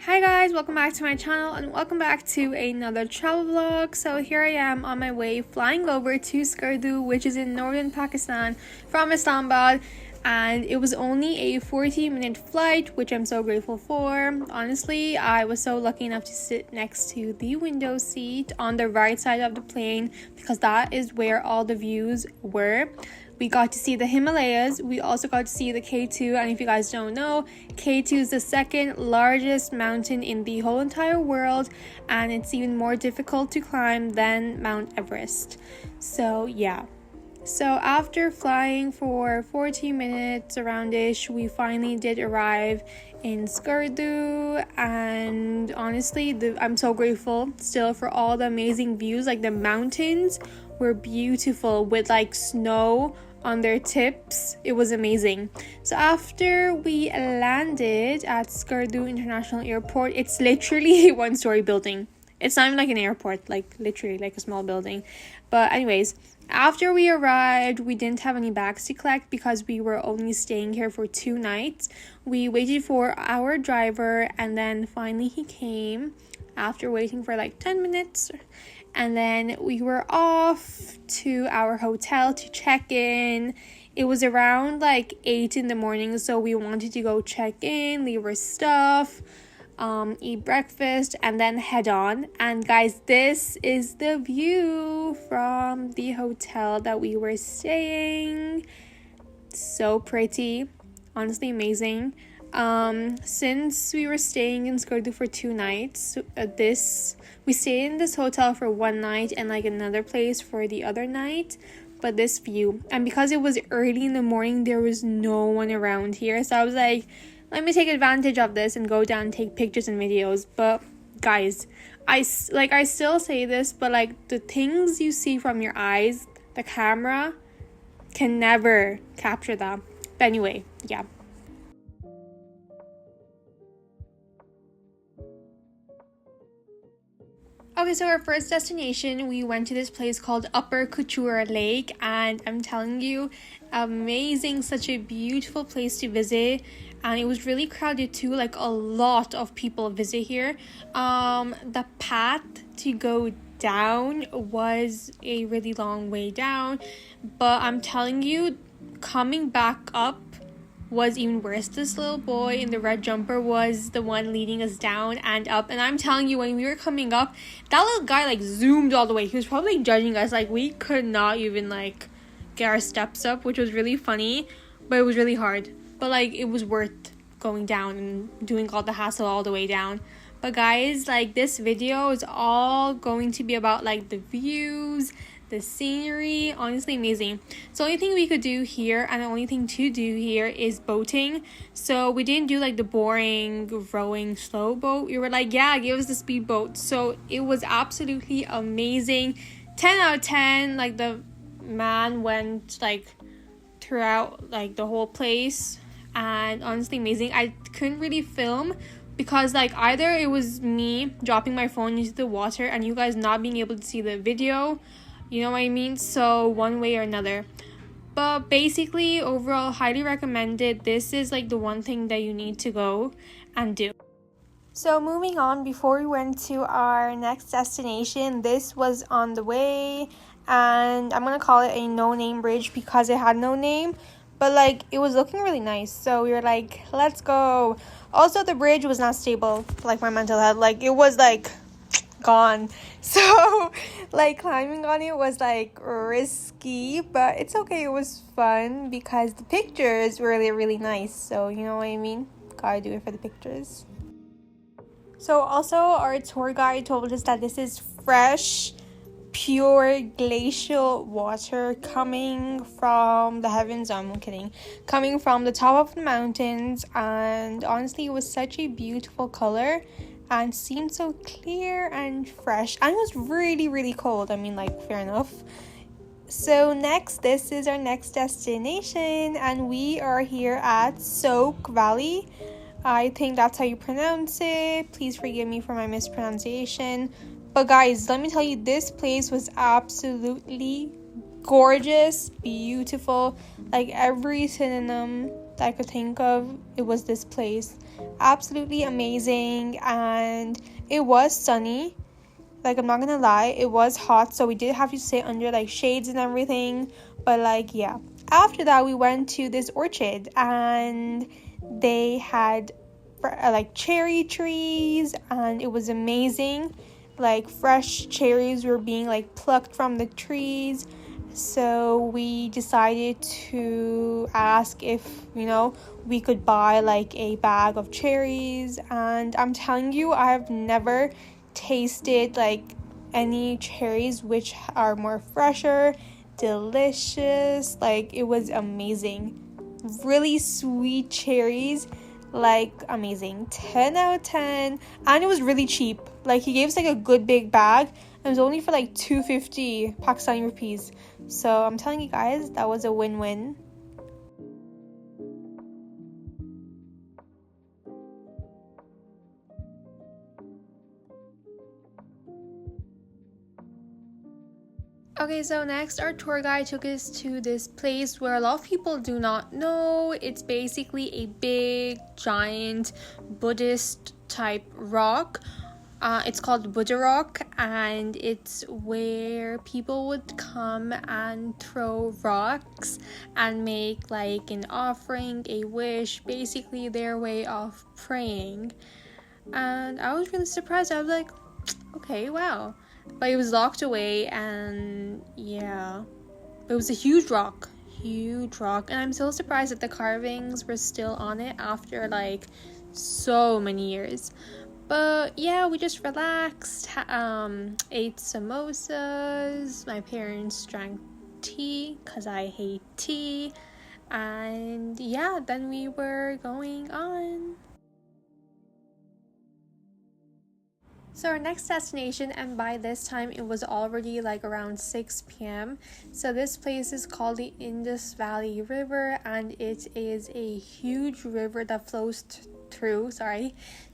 Hi guys, welcome back to my channel and welcome back to another travel vlog. So here I am on my way flying over to SKARDU, which is in northern Pakistan from Islamabad, and it was only a 40-minute flight, which I'm so grateful for. Honestly, I was so lucky enough to sit next to the window seat on the right side of the plane because that is where all the views were. We got to see the Himalayas. We also got to see the K2, and if you guys don't know, K2 is the second largest mountain in the whole entire world, and it's even more difficult to climb than Mount Everest. So yeah. So after flying for 40 minutes around-ish, we finally did arrive in SKARDU, and honestly, I'm so grateful still for all the amazing views. Like, the mountains were beautiful with like snow on their tips. It was amazing. So after we landed at SKARDU International Airport, it's literally a one-story building. It's not even like an airport, like literally like a small building. But anyways, after we arrived, we didn't have any bags to collect because we were only staying here for 2 nights. We waited for our driver, and then finally he came after waiting for like 10 minutes. And then we were off to our hotel to check in. It was around like 8 in the morning, so we wanted to go check in, leave our stuff, eat breakfast, and then head on. And guys, this is the view from the hotel that we were staying. So pretty, honestly amazing. Since we were staying in SKARDU for 2 nights, we stayed in this hotel for 1 night and like another place for the other night. But this view, and because it was early in the morning, there was no one around here, so I was like, let me take advantage of this and go down and take pictures and videos. But guys, I still say this, but like, the things you see from your eyes, the camera can never capture that. But anyway, yeah. Okay, so our first destination, we went to this place called Upper Kuchura Lake, and I'm telling you, amazing, such a beautiful place to visit. And it was really crowded too, like a lot of people visit here. The path to go down was a really long way down, but I'm telling you, coming back up was even worse. This little boy in the red jumper was the one leading us down and up, and I'm telling you, when we were coming up, that little guy like zoomed all the way. He was probably judging us. Like, we could not even like get our steps up, which was really funny, but it was really hard. But like, it was worth going down and doing all the hassle all the way down. But guys, like, this video is all going to be about like the views, the scenery. Honestly amazing. So the only thing we could do here, and the only thing to do here, is boating. So we didn't do like the boring rowing slow boat. We were like, yeah, give us the speedboat. So it was absolutely amazing. 10 out of 10. Like, the man went like throughout like the whole place, and honestly amazing. I couldn't really film because like, either it was me dropping my phone into the water and you guys not being able to see the video, you know what I mean? So one way or another. But basically, overall, highly recommended. This is like the one thing that you need to go and do. So moving on, before we went to our next destination, this was on the way, and I'm gonna call it a no-name bridge because it had no name, but like, it was looking really nice, so we were like, let's go. Also, the bridge was not stable, like my mental health, like, it was like gone. So like, climbing on it was like risky, but it's okay. It was fun because the pictures were really, really nice. So you know what I mean? Gotta do it for the pictures. So also, our tour guide told us that this is fresh, pure glacial water coming from the heavens. I'm kidding. Coming from the top of the mountains, and honestly, it was such a beautiful color and seemed so clear and fresh, and it was really, really cold. I mean, like, fair enough. So next, this is our next destination, and we are here at Soak Valley. I think that's how you pronounce it. Please forgive me for my mispronunciation. But guys, let me tell you, this place was absolutely gorgeous, beautiful, like every synonym that I could think of, it was this place. Absolutely amazing. And it was sunny, like I'm not gonna lie, it was hot, so we did have to sit under like shades and everything, but like yeah. After that we went to this orchard and they had like cherry trees, and it was amazing. Like fresh cherries were being like plucked from the trees. So we decided to ask if, we could buy like a bag of cherries. And I'm telling you, I've never tasted like any cherries which are more fresher, delicious. Like it was amazing. Really sweet cherries, like amazing. 10 out of 10. And it was really cheap. Like he gave us like a good big bag. It was only for like 250 Pakistani rupees. So I'm telling you guys, that was a win-win. Okay, so next our tour guide took us to this place where a lot of people do not know. It's basically a big, giant Buddhist type rock. It's called Buddha Rock, and it's where people would come and throw rocks and make like an offering, a wish, basically their way of praying. And I was really surprised. I was like, okay, wow. But it was locked away, and yeah, but it was a huge rock, and I'm so surprised that the carvings were still on it after like so many years. But yeah, we just relaxed, ate samosas, my parents drank tea because I hate tea, and yeah, then we were going on. So our next destination, and by this time it was already like around 6 p.m. So this place is called the Indus Valley River, and it is a huge river that flows through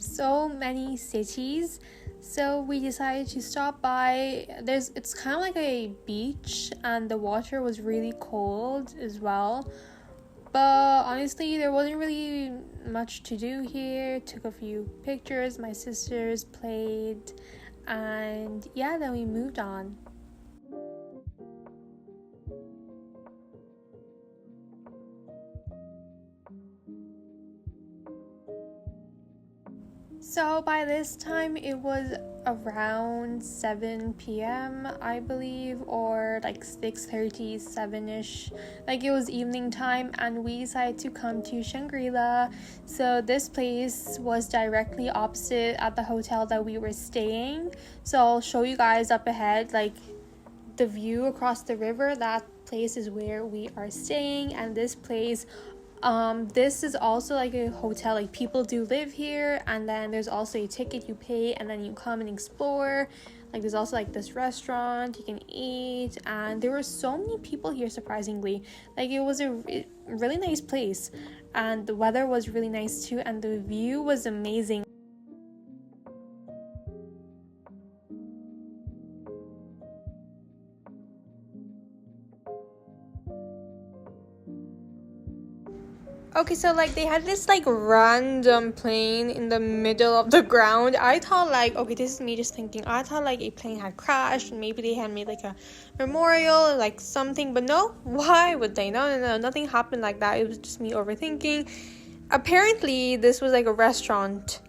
so many cities. So we decided to stop by. It's kind of like a beach, and the water was really cold as well. But honestly, there wasn't really much to do here. Took a few pictures, my sisters played, and yeah, then we moved on. So by this time it was around 7 p.m. I believe, or like 6:30, 7ish. Like it was evening time, and we decided to come to Shangri-La. So this place was directly opposite at the hotel that we were staying. So I'll show you guys up ahead, like the view across the river. That place is where we are staying, and this place, this is also like a hotel. Like people do live here, and then there's also a ticket you pay, and then you come and explore. Like there's also like this restaurant you can eat, and there were so many people here, surprisingly. Like it was a really nice place, and the weather was really nice too, and the view was amazing. Okay, so like they had this like random plane in the middle of the ground. I thought like, okay, this is me just thinking, I thought like a plane had crashed and maybe they had made like a memorial, like something, but no, why would they? No, nothing happened like that. It was just me overthinking. Apparently this was like a restaurant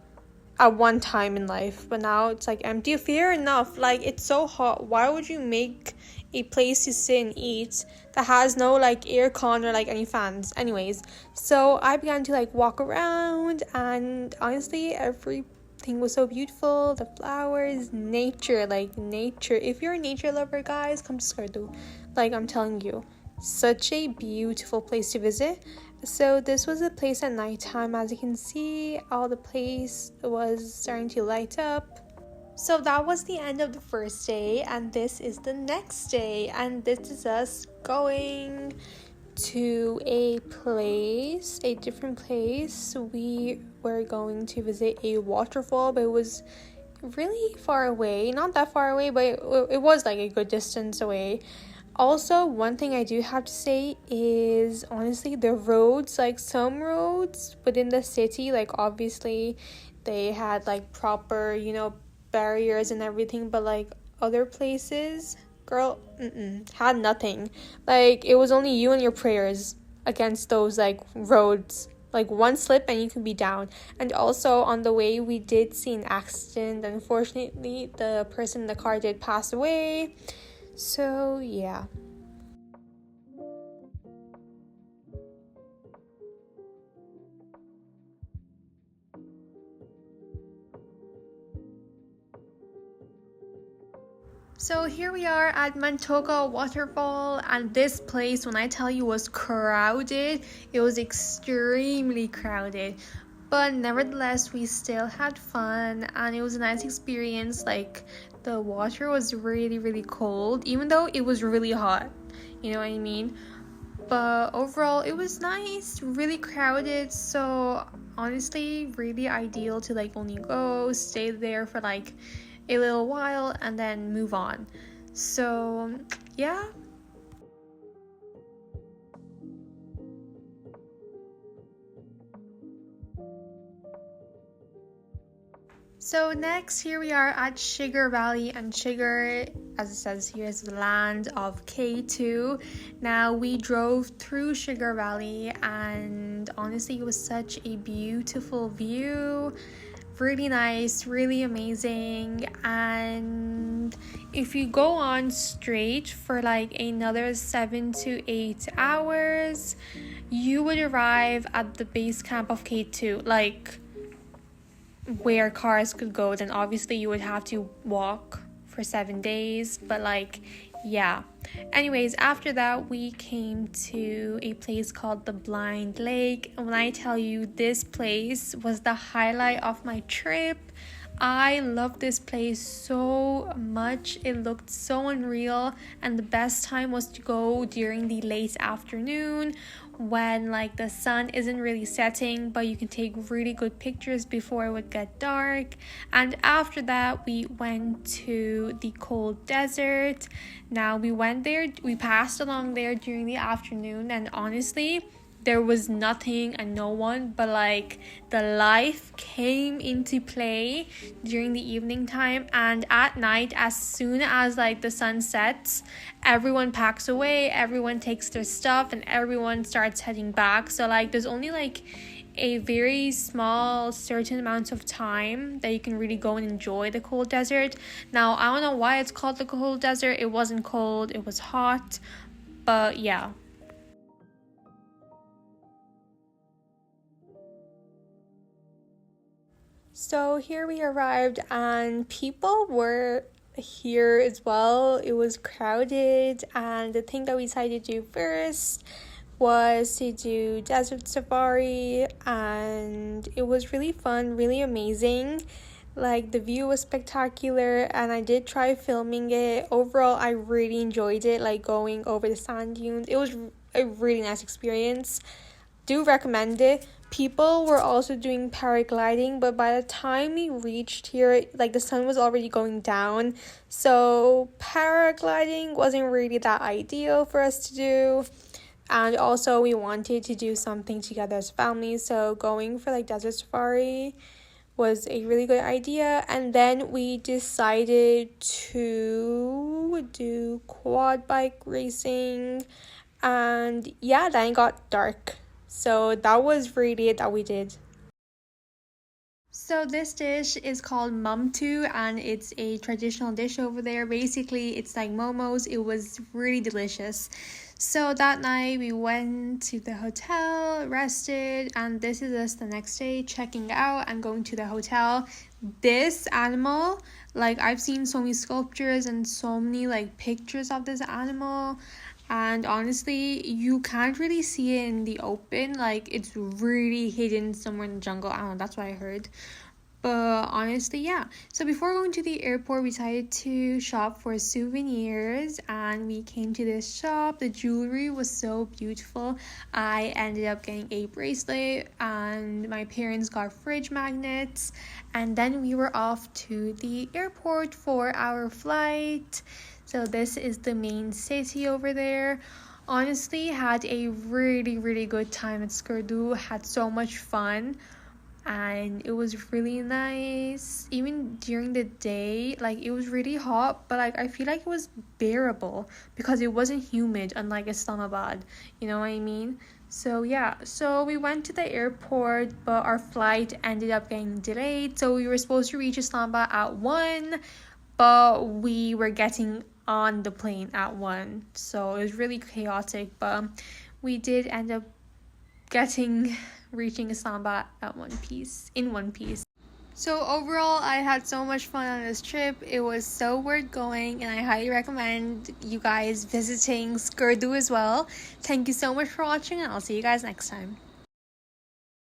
at one time in life, but now it's like empty. Fair enough, like it's so hot, why would you make a place to sit and eat that has no like air con or like any fans? Anyways, so I began to like walk around, and honestly everything was so beautiful. The flowers, nature. If you're a nature lover, guys, come to SKARDU. Like I'm telling you, such a beautiful place to visit. So this was a place at nighttime. As you can see, all the place was starting to light up. So that was the end of the first day, and this is the next day, and this is us going to a different place. We were going to visit a waterfall, but it was really far away. Not that far away, but it was like a good distance away. Also, one thing I do have to say is honestly the roads, like some roads within the city, like obviously they had like proper, barriers and everything, but like other places, girl, had nothing. Like it was only you and your prayers against those like roads. Like one slip and you could be down. And also on the way we did see an accident. Unfortunately, the person in the car did pass away. So, yeah. So here we are at Mantoga Waterfall, and this place, when I tell you, was crowded. It was extremely crowded. But nevertheless, we still had fun and it was a nice experience. Like the water was really, really cold, even though it was really hot. You know what I mean? But overall it was nice, really crowded, so honestly really ideal to like only go stay there for like a little while and then move on. So yeah. So next, here we are at Sugar Valley, and Sugar, as it says here, is the land of K2. Now, we drove through Sugar Valley, and honestly, it was such a beautiful view. Really nice, really amazing. And if you go on straight for like another 7 to 8 hours, you would arrive at the base camp of K2. Like, where cars could go, then obviously you would have to walk for 7 days, but like, yeah. Anyways, after that we came to a place called the Blind Lake, and when I tell you, this place was the highlight of my trip. I loved this place so much. It looked so unreal, and the best time was to go during the late afternoon when like the sun isn't really setting, but you can take really good pictures before it would get dark. And after that we went to the cold desert. Now we passed along there during the afternoon, and honestly there was nothing and no one, but like the life came into play during the evening time. And at night, as soon as like the sun sets, everyone packs away, everyone takes their stuff, and everyone starts heading back. So like there's only like a very small certain amount of time that you can really go and enjoy the cold desert. Now I don't know why it's called the cold desert. It wasn't cold, it was hot, but yeah. So here we arrived, and people were here as well. It was crowded, and the thing that we decided to do first was to do desert safari, and it was really fun, really amazing. Like the view was spectacular, and I did try filming it. Overall, I really enjoyed it, like going over the sand dunes. It was a really nice experience. Do recommend it. People were also doing paragliding, but by the time we reached here, like the sun was already going down, so paragliding wasn't really that ideal for us to do. And also we wanted to do something together as families, so going for like desert safari was a really good idea. And then we decided to do quad bike racing, and yeah, then it got dark. So that was really it that we did. So this dish is called mumtu, and it's a traditional dish over there. Basically, it's like momos. It was really delicious. So that night we went to the hotel, rested, and this is us the next day checking out and going to the hotel. This animal, like I've seen so many sculptures and so many like pictures of this animal, and honestly you can't really see it in the open. Like it's really hidden somewhere in the jungle. I don't know, that's what I heard. But honestly, yeah. So before going to the airport, we decided to shop for souvenirs, and we came to this shop. The jewelry was so beautiful. I ended up getting a bracelet, and my parents got fridge magnets. And then we were off to the airport for our flight. So this is the main city over there. Honestly, had a really good time at SKARDU. Had so much fun, and it was really nice. Even during the day, like it was really hot, but like I feel like it was bearable because it wasn't humid, unlike Islamabad. You know what I mean? So yeah, so we went to the airport, but our flight ended up getting delayed. So we were supposed to reach Islamabad at 1, but we were getting on the plane at 1. So it was really chaotic, but we did end up reaching Islamabad at in one piece. So overall, I had so much fun on this trip. It was so worth going, and I highly recommend you guys visiting SKARDU as well. Thank you so much for watching, and I'll see you guys next time.